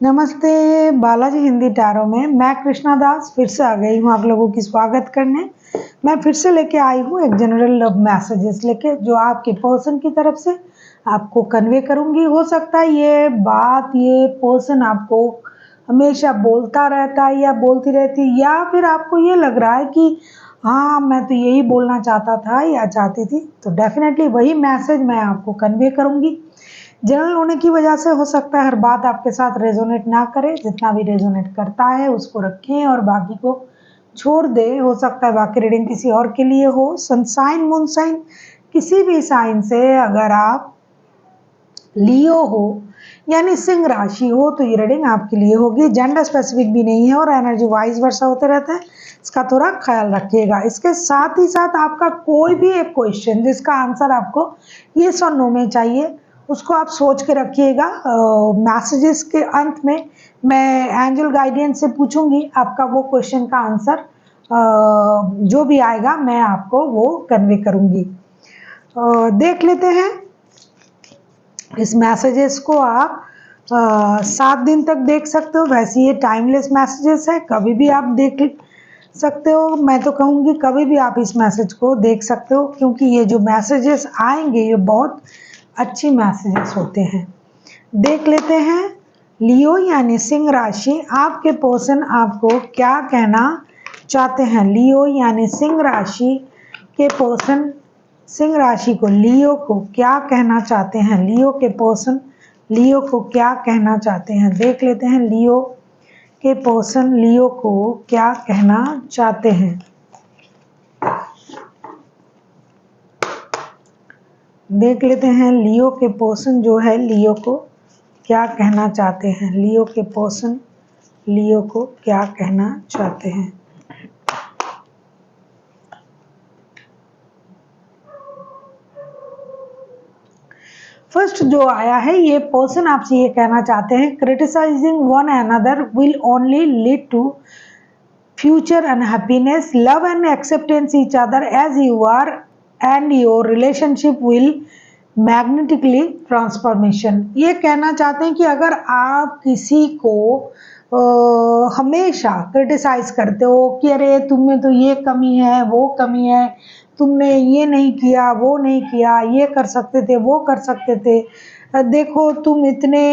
नमस्ते बालाजी हिंदी टैरो में मैं कृष्णा दास फिर से आ गई हूँ आप लोगों की स्वागत करने। मैं फिर से लेके आई हूँ एक जनरल लव मैसेजेस लेके जो आपके पर्सन की तरफ से आपको कन्वे करूँगी। हो सकता है ये पर्सन आपको हमेशा बोलता रहता है या बोलती रहती है, या फिर आपको ये लग रहा है कि हाँ मैं तो यही बोलना चाहता था या चाहती थी, तो डेफिनेटली वही मैसेज मैं आपको कन्वे करूँगी। जनरल होने की वजह से हो सकता है हर बात आपके साथ रेजोनेट ना करे, जितना भी रेजोनेट करता है उसको रखें और बाकी को छोड़ दे। हो सकता है बाकी रीडिंग किसी और के लिए हो। सन साइन मून साइन किसी भी साइन से अगर आप लियो हो यानी सिंह राशि हो तो ये रीडिंग आपके लिए होगी। जेंडर स्पेसिफिक भी नहीं है और एनर्जी वाइज वर्षा होते रहता है, इसका थोड़ा ख्याल रखिएगा। इसके साथ ही साथ आपका कोई भी एक क्वेश्चन जिसका आंसर आपको येस और नो में चाहिए उसको आप सोच के रखिएगा। मैसेजेस के अंत में मैं एंजल गाइडेंस से पूछूंगी आपका वो क्वेश्चन का आंसर जो भी आएगा मैं आपको वो कन्वे करूंगी। देख लेते हैं इस मैसेजेस को। आप 7 दिन तक देख सकते हो। वैसे ये टाइमलेस मैसेजेस है, कभी भी आप देख सकते हो। मैं तो कहूँगी कभी भी आप इस मैसेज को देख सकते हो, क्योंकि ये जो मैसेजेस आएंगे ये बहुत अच्छी मैसेजेस होते हैं। देख लेते हैं लियो यानी सिंह राशि, आपके पर्सन आपको क्या कहना चाहते हैं। लियो यानी सिंह राशि के पर्सन सिंह राशि को लियो को क्या कहना चाहते हैं। लियो के पर्सन लियो को क्या कहना चाहते हैं। देख लेते हैं लियो के पर्सन लियो को क्या कहना चाहते हैं। देख लेते हैं लियो के पर्सन जो है लियो को क्या कहना चाहते हैं। लियो के पर्सन लियो को क्या कहना चाहते हैं। फर्स्ट जो आया है ये पर्सन आपसे ये कहना चाहते हैं, criticising one another will only lead to future unhappiness, love and acceptance each other as you are and your relationship will magnetically transformation. ये कहना चाहते हैं कि अगर आप किसी को हमेशा क्रिटिसाइज करते हो कि अरे तुम में तो ये कमी है वो कमी है, तुमने ये नहीं किया वो नहीं किया, ये कर सकते थे वो कर सकते थे, देखो तुम इतने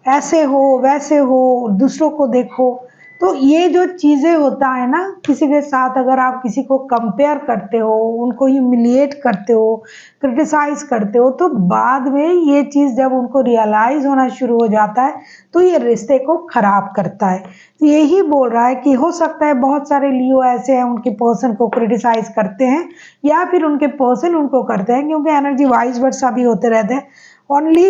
ऐसे हो वैसे हो, दूसरों को देखो। तो ये जो चीज़ें होता है ना, किसी के साथ अगर आप किसी को कंपेयर करते हो, उनको ह्यूमिलिएट करते हो, क्रिटिसाइज करते हो, तो बाद में ये चीज़ जब उनको रियलाइज होना शुरू हो जाता है तो ये रिश्ते को खराब करता है। तो यही बोल रहा है कि हो सकता है बहुत सारे लियो ऐसे हैं उनके पर्सन को क्रिटिसाइज करते हैं या फिर उनके पर्सन उनको करते हैं, क्योंकि एनर्जी वाइज वर्सा भी होते रहते हैं। ओनली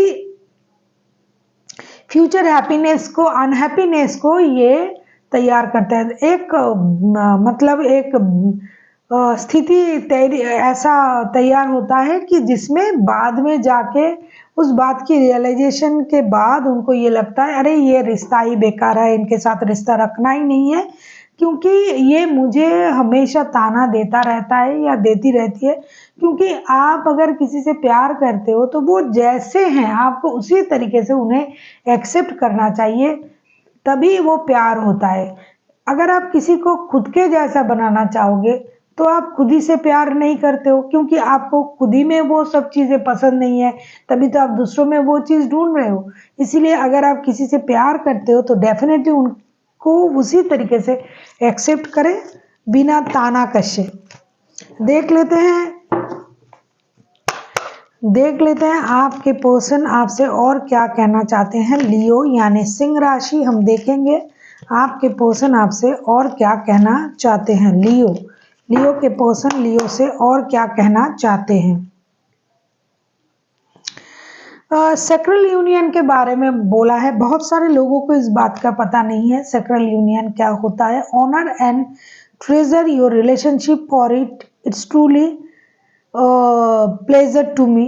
फ्यूचर हैप्पीनेस को अनहैप्पीनेस को ये तैयार करता है। एक मतलब एक स्थिति ऐसा तैयार होता है कि जिसमें बाद में जाके उस बात की रियलाइजेशन के बाद उनको ये लगता है अरे ये रिश्ता ही बेकार है, इनके साथ रिश्ता रखना ही नहीं है, क्योंकि ये मुझे हमेशा ताना देता रहता है या देती रहती है। क्योंकि आप अगर किसी से प्यार करते हो तो वो जैसे हैं आपको उसी तरीके से उन्हें एक्सेप्ट करना चाहिए, तभी वो प्यार होता है। अगर आप किसी को खुद के जैसा बनाना चाहोगे तो आप खुद ही से प्यार नहीं करते हो, क्योंकि आपको खुद ही में वो सब चीज़ें पसंद नहीं है, तभी तो आप दूसरों में वो चीज़ ढूंढ रहे हो। इसीलिए अगर आप किसी से प्यार करते हो तो डेफिनेटली उनको उसी तरीके से एक्सेप्ट करें बिना ताना कसे। देख लेते हैं आपके पर्सन आपसे और क्या कहना चाहते हैं। लियो यानी सिंह राशि हम देखेंगे आपके पर्सन आपसे और क्या कहना चाहते हैं। लियो के पर्सन लियो से और क्या कहना चाहते हैं। सेक्रल यूनियन के बारे में बोला है। बहुत सारे लोगों को इस बात का पता नहीं है सेक्रल यूनियन क्या होता है। Honour and treasure your relationship for it's truly pleasure to me.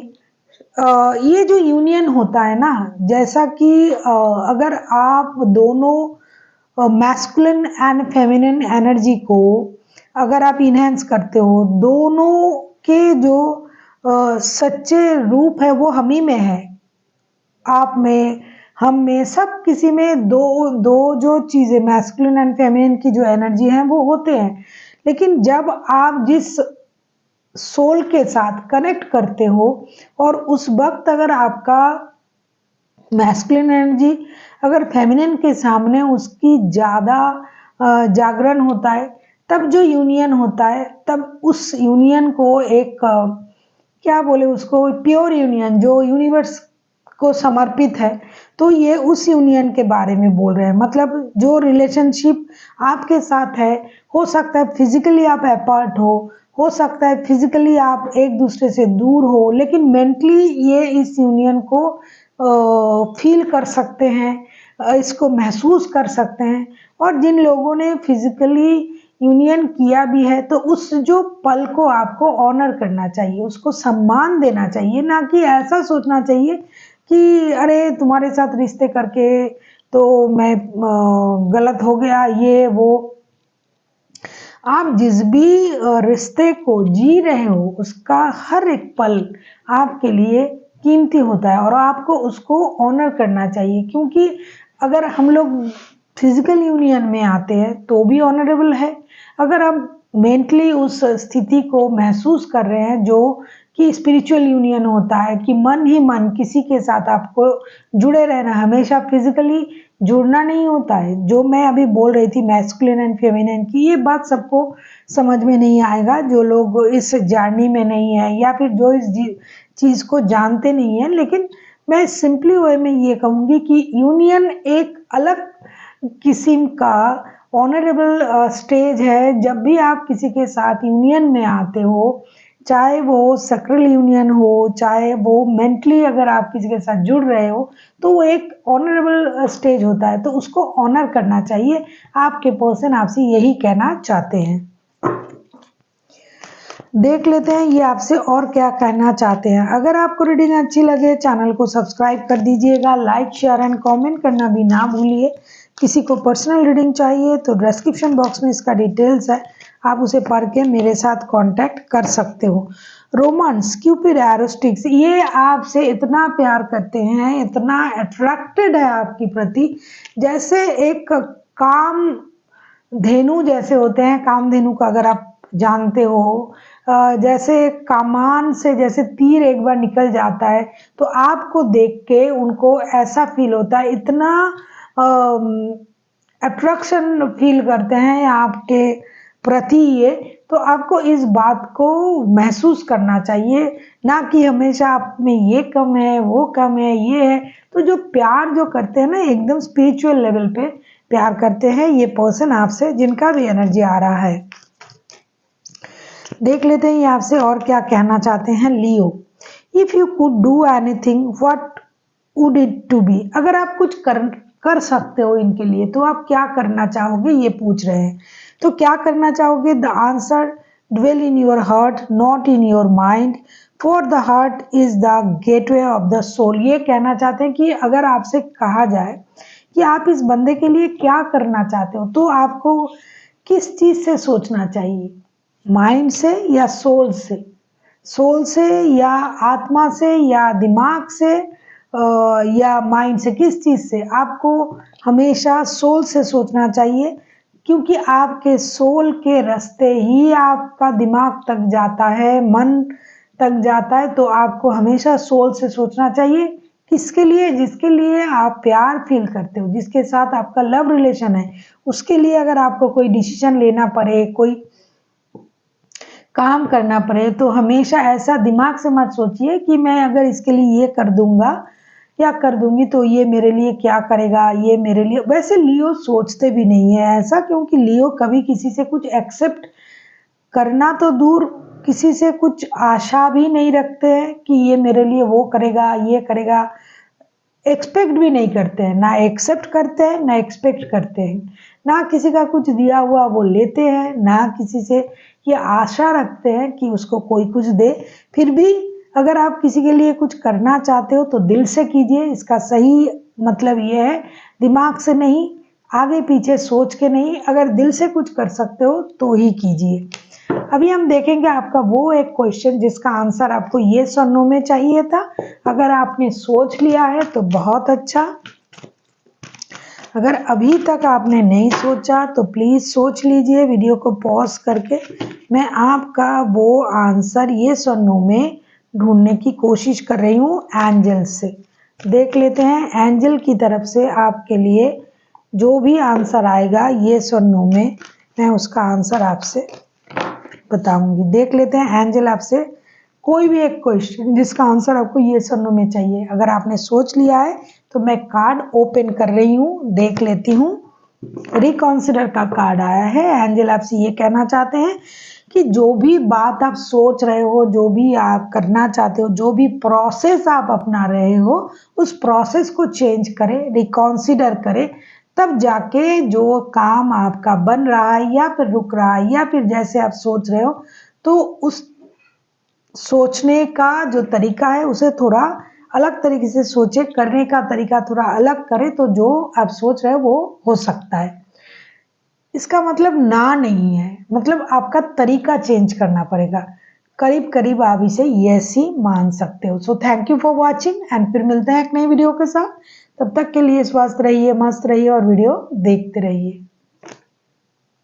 ये जो यूनियन होता है ना, जैसा कि अगर आप दोनों मैस्कुलिन एंड फेमिनिन एनर्जी को अगर आप इनहेंस करते हो, दोनों के जो सच्चे रूप है वो हम ही में है, आप में में सब किसी में दो दो जो चीज़ें मैस्कुलिन एंड फेमिनिन की जो एनर्जी है वो होते हैं, लेकिन जब आप जिस सोल के साथ कनेक्ट करते हो और उस वक्त अगर आपका मैस्कुलिन एनर्जी अगर फेमिनिन के सामने उसकी ज़्यादा जागरण होता है, तब जो यूनियन होता है, तब उस यूनियन को एक क्या बोले उसको, प्योर यूनियन जो यूनिवर्स को समर्पित है, तो ये उस यूनियन के बारे में बोल रहे हैं। मतलब जो रिलेशनशिप आपके साथ है, हो सकता है फिजिकली आप अपार्ट हो सकता है फिजिकली आप एक दूसरे से दूर हो, लेकिन मेंटली ये इस यूनियन को फील कर सकते हैं, इसको महसूस कर सकते हैं। और जिन लोगों ने फिजिकली यूनियन किया भी है, तो उस जो पल को आपको ऑनर करना चाहिए, उसको सम्मान देना चाहिए, ना कि ऐसा सोचना चाहिए कि अरे तुम्हारे साथ रिश्ते करके तो मैं गलत हो गया ये वो। आप जिस भी रिश्ते को जी रहे हो, उसका हर एक पल आपके लिए कीमती होता है और आपको उसको ऑनर करना चाहिए। क्योंकि अगर हम लोग फिजिकल यूनियन में आते हैं तो भी ऑनरेबल है, अगर हम मेंटली उस स्थिति को महसूस कर रहे हैं जो कि स्पिरिचुअल यूनियन होता है कि मन ही मन किसी के साथ आपको जुड़े रहना, हमेशा फिजिकली जुड़ना नहीं होता है। जो मैं अभी बोल रही थी मैस्कुलिन एंड फेमिनिन की, ये बात सबको समझ में नहीं आएगा जो लोग इस जर्नी में नहीं है या फिर जो इस चीज़ को जानते नहीं है। लेकिन मैं सिंपली वे में ये कहूँगी कि यूनियन एक अलग किस्म का ऑनरेबल स्टेज है। जब भी आप किसी के साथ यूनियन में आते हो, चाहे वो सक्रिल यूनियन हो, चाहे वो मेंटली अगर आप किसी के साथ जुड़ रहे हो, तो वो एक ऑनरेबल स्टेज होता है, तो उसको ऑनर करना चाहिए। आपके पर्सन आपसे यही कहना चाहते हैं। देख लेते हैं ये आपसे और क्या कहना चाहते हैं। अगर आपको रीडिंग अच्छी लगे चैनल को सब्सक्राइब कर दीजिएगा, लाइक शेयर एंड कमेंट करना भी ना भूलिए। किसी को पर्सनल रीडिंग चाहिए तो डिस्क्रिप्शन बॉक्स में इसका डिटेल्स है, आप उसे पढ़ के मेरे साथ कांटेक्ट कर सकते हो। रोमांस क्यूपिड एरोस्टिक्स, ये आपसे इतना प्यार करते हैं, इतना अट्रैक्टेड है आपकी प्रति, जैसे एक काम धेनु जैसे होते हैं। कामधेनु का अगर आप जानते हो, जैसे कामान से जैसे तीर एक बार निकल जाता है, तो आपको देख के उनको ऐसा फील होता है, इतना अट्रैक्शन फील करते हैं आपके प्रति ये। तो आपको इस बात को महसूस करना चाहिए, ना कि हमेशा आप में ये कम है वो कम है ये है। तो जो प्यार जो करते हैं ना, एकदम स्पिरिचुअल लेवल पे प्यार करते हैं ये पर्सन आपसे, जिनका भी एनर्जी आ रहा है। देख लेते हैं ये आपसे और क्या कहना चाहते हैं। Leo, if you could do anything what would it to be, अगर आप कुछ कर सकते हो इनके लिए तो आप क्या करना चाहोगे, ये पूछ रहे हैं। तो क्या करना चाहोगे? The answer, dwell in your heart not in your mind for the heart is the gateway of the soul। ये कहना चाहते हैं कि अगर आपसे कहा जाए कि आप इस बंदे के लिए क्या करना चाहते हो, तो आपको किस चीज से सोचना चाहिए, माइंड से या सोल से? सोल से या आत्मा से या दिमाग से या माइंड से? किस चीज से? आपको हमेशा सोल से सोचना चाहिए, क्योंकि आपके सोल के रास्ते ही आपका दिमाग तक जाता है, मन तक जाता है। तो आपको हमेशा सोल से सोचना चाहिए। किसके लिए? जिसके लिए आप प्यार फील करते हो, जिसके साथ आपका लव रिलेशन है, उसके लिए अगर आपको कोई डिसीजन लेना पड़े, कोई काम करना पड़े, तो हमेशा ऐसा दिमाग से मत सोचिए कि मैं अगर इसके लिए ये कर दूंगा या कर दूंगी तो ये मेरे लिए क्या करेगा, ये मेरे लिए। वैसे लियो सोचते भी नहीं है ऐसा, क्योंकि लियो कभी किसी से कुछ एक्सेप्ट करना तो दूर, किसी से कुछ आशा भी नहीं रखते हैं कि ये मेरे लिए वो करेगा ये करेगा। एक्सपेक्ट भी नहीं करते हैं, ना एक्सेप्ट करते हैं ना एक्सपेक्ट करते हैं, ना किसी का कुछ दिया हुआ वो लेते हैं, ना किसी से ये आशा रखते हैं कि उसको कोई कुछ दे। फिर भी अगर आप किसी के लिए कुछ करना चाहते हो तो दिल से कीजिए, इसका सही मतलब ये है, दिमाग से नहीं, आगे पीछे सोच के नहीं। अगर दिल से कुछ कर सकते हो तो ही कीजिए। अभी हम देखेंगे आपका वो एक क्वेश्चन जिसका आंसर आपको येस और नो में चाहिए था। अगर आपने सोच लिया है तो बहुत अच्छा। अगर अभी तक आपने नहीं सोचा तो प्लीज़ सोच लीजिए, वीडियो को पॉज करके। मैं आपका वो आंसर येस और नो में ढूंढने की कोशिश कर रही हूँ एंजल से। देख लेते हैं एंजल की तरफ से आपके लिए जो भी आंसर आएगा येस और नो में, मैं उसका आंसर आपसे बताऊंगी। देख लेते हैं एंजल आपसे कोई भी एक क्वेश्चन जिसका आंसर आपको येस और नो में चाहिए। अगर आपने सोच लिया है तो मैं कार्ड ओपन कर रही हूँ, देख लेती हूँ। रिकॉन्सिडर का कार्ड आया है। एंजल आपसे ये कहना चाहते हैं कि जो भी बात आप सोच रहे हो, जो भी आप करना चाहते हो, जो भी प्रोसेस आप अपना रहे हो, उस प्रोसेस को चेंज करें, रिकॉन्सिडर करें, तब जाके जो काम आपका बन रहा है या फिर रुक रहा है या फिर जैसे आप सोच रहे हो, तो उस सोचने का जो तरीका है उसे थोड़ा अलग तरीके से सोचे, करने का तरीका थोड़ा अलग करें तो जो आप सोच रहे हो वो हो सकता है। इसका मतलब ना नहीं है, मतलब आपका तरीका चेंज करना पड़ेगा। करीब करीब आप इसे यस ही मान सकते हो। So thank you for watching and फिर मिलते हैं एक नई वीडियो के साथ। तब तक के लिए स्वस्थ रहिए, मस्त रहिए और वीडियो देखते रहिए।